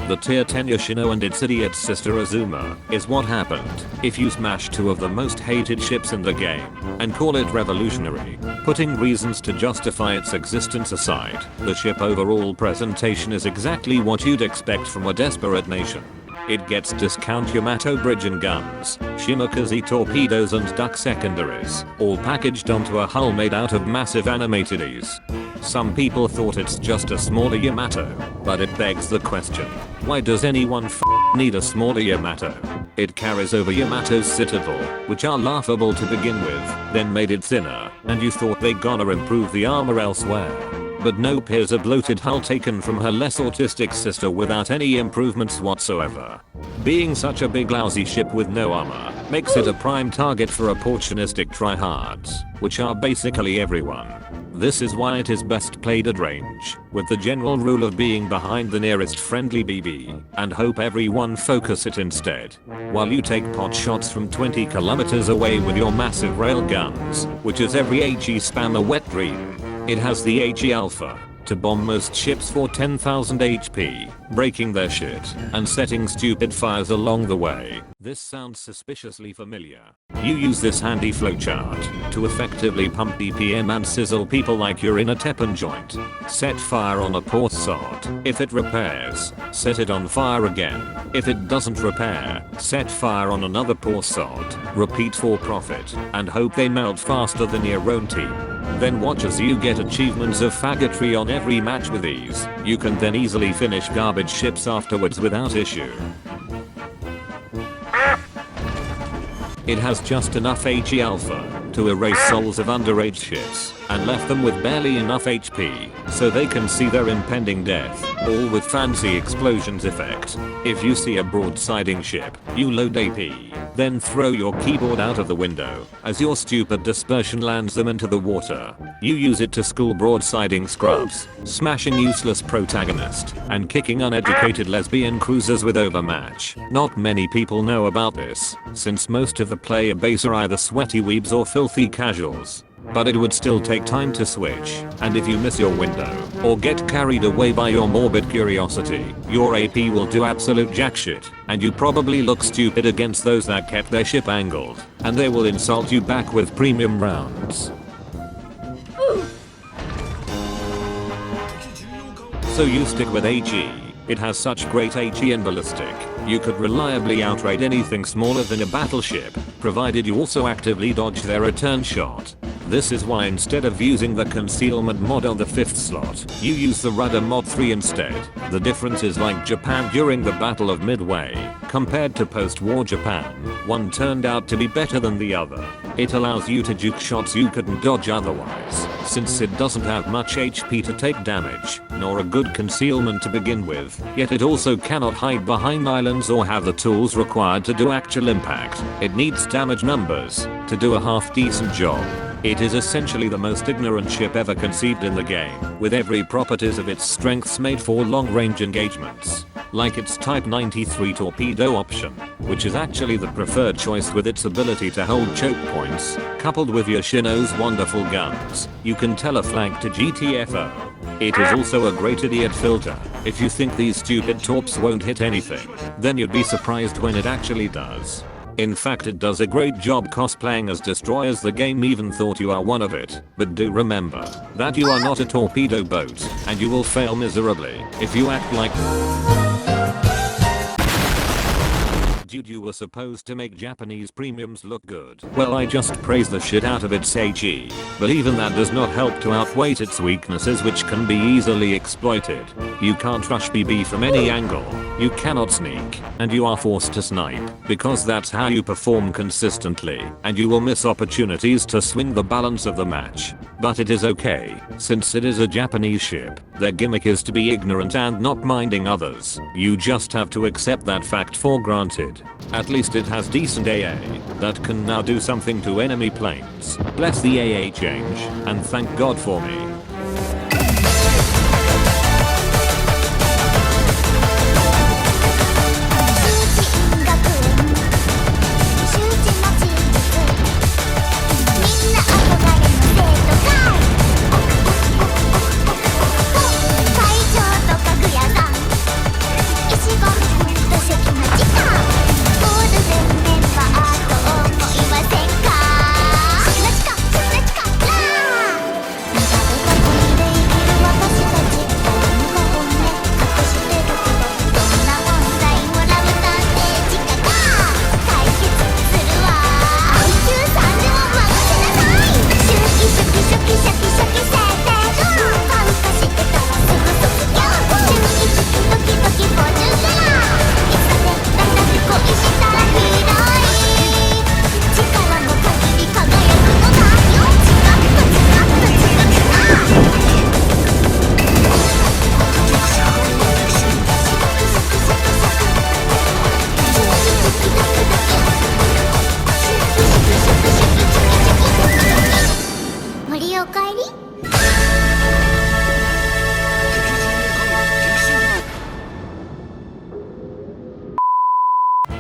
The tier 10 Yoshino and its idiot sister Azuma is what happened if you smash two of the most hated ships in the game and call it revolutionary. Putting reasons to justify its existence aside, the ship overall presentation is exactly what you'd expect from a desperate nation. It gets discount Yamato bridge and guns, Shimokaze torpedoes and duck secondaries, all packaged onto a hull made out of massive animated ease. Some people thought it's just a smaller Yamato, but it begs the question, why does anyone need a smaller Yamato? It carries over Yamato's citadel, which are laughable to begin with, then made it thinner, and you thought they gonna improve the armor elsewhere. But nope, here's a bloated hull taken from her less autistic sister without any improvements whatsoever. Being such a big lousy ship with no armor makes it a prime target for opportunistic tryhards, which are basically everyone. This is why it is best played at range, with the general rule of being behind the nearest friendly BB, and hope everyone focus it instead. While you take pot shots from 20 kilometers away with your massive rail guns, which is every HE spammer wet dream. It has the HE Alpha to bomb most ships for 10,000 HP, breaking their shit, and setting stupid fires along the way. This sounds suspiciously familiar. You use this handy flowchart to effectively pump DPM and sizzle people like you're in a Teppen joint. Set fire on a port sod. If it repairs, set it on fire again. If it doesn't repair, set fire on another port sod. Repeat for profit, and hope they melt faster than your own team. Then watch as you get achievements of faggotry on every match with ease. You can then easily finish garbage ships afterwards without issue. It has just enough HE Alpha to erase souls of underage ships and left them with barely enough HP so they can see their impending death, all with fancy explosions effect. If you see a broadsiding ship, you load AP, then throw your keyboard out of the window as your stupid dispersion lands them into the water. You use it to school broadsiding scrubs, smashing useless protagonist, and kicking uneducated lesbian cruisers with overmatch. Not many people know about this, since most of the player base are either sweaty weebs or filthy casuals. But it would still take time to switch, and if you miss your window, or get carried away by your morbid curiosity, your AP will do absolute jack shit, and you probably look stupid against those that kept their ship angled, and they will insult you back with premium rounds. So you stick with HE. It has such great HE and ballistic. You could reliably outrate anything smaller than a battleship, provided you also actively dodge their return shot. This is why instead of using the concealment mod on the 5th slot, you use the rudder mod 3 instead. The difference is like Japan during the Battle of Midway. Compared to post-war Japan, one turned out to be better than the other. It allows you to juke shots you couldn't dodge otherwise, since it doesn't have much HP to take damage, nor a good concealment to begin with, yet it also cannot hide behind islands or have the tools required to do actual impact. It needs damage numbers to do a half-decent job. It is essentially the most ignorant ship ever conceived in the game, with every properties of its strengths made for long-range engagements. Like its Type 93 torpedo option, which is actually the preferred choice with its ability to hold choke points, coupled with Yoshino's wonderful guns, you can teleflank to GTFO. It is also a great idiot filter. If you think these stupid torps won't hit anything, then you'd be surprised when it actually does. In fact, it does a great job cosplaying as destroyers. The game even thought you are one of it, but do remember that you are not a torpedo boat, and you will fail miserably if you act like dude, you were supposed to make Japanese premiums look good. Well, I just praise the shit out of its HE, but even that does not help to outweigh its weaknesses, which can be easily exploited. You can't rush BB from any angle, you cannot sneak, and you are forced to snipe, because that's how you perform consistently, and you will miss opportunities to swing the balance of the match. But it is okay, since it is a Japanese ship, their gimmick is to be ignorant and not minding others. You just have to accept that fact for granted. At least it has decent AA that can now do something to enemy planes. Bless the AA change, and thank God for me.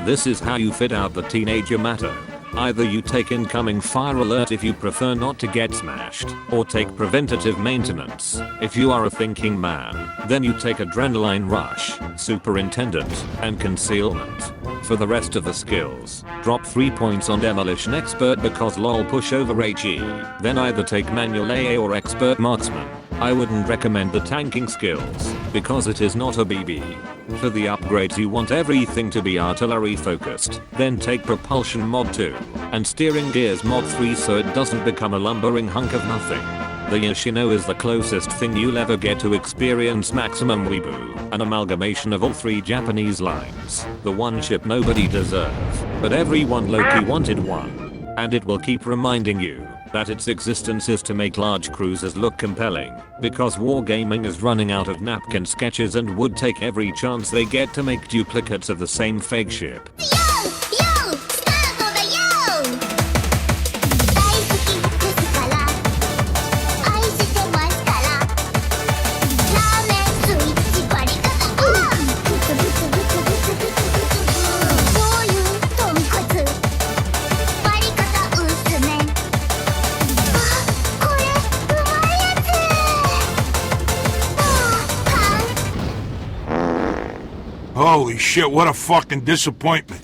This is how you fit out the teenager matter. Either you take incoming fire alert if you prefer not to get smashed, or take preventative maintenance. If you are a thinking man, then you take adrenaline rush, superintendent, and concealment. For the rest of the skills, drop 3 points on demolition expert because lol push over HE, then either take manual AA or expert marksman. I wouldn't recommend the tanking skills, because it is not a BB. For the upgrades you want everything to be artillery focused, then take propulsion mod 2, and steering gears mod 3 so it doesn't become a lumbering hunk of nothing. The Yoshino is the closest thing you'll ever get to experience maximum weeboo, an amalgamation of all 3 Japanese lines. The one ship nobody deserved, but everyone low-key wanted one. And it will keep reminding you that its existence is to make large cruisers look compelling, because wargaming is running out of napkin sketches and would take every chance they get to make duplicates of the same fake ship. Holy shit, what a fucking disappointment.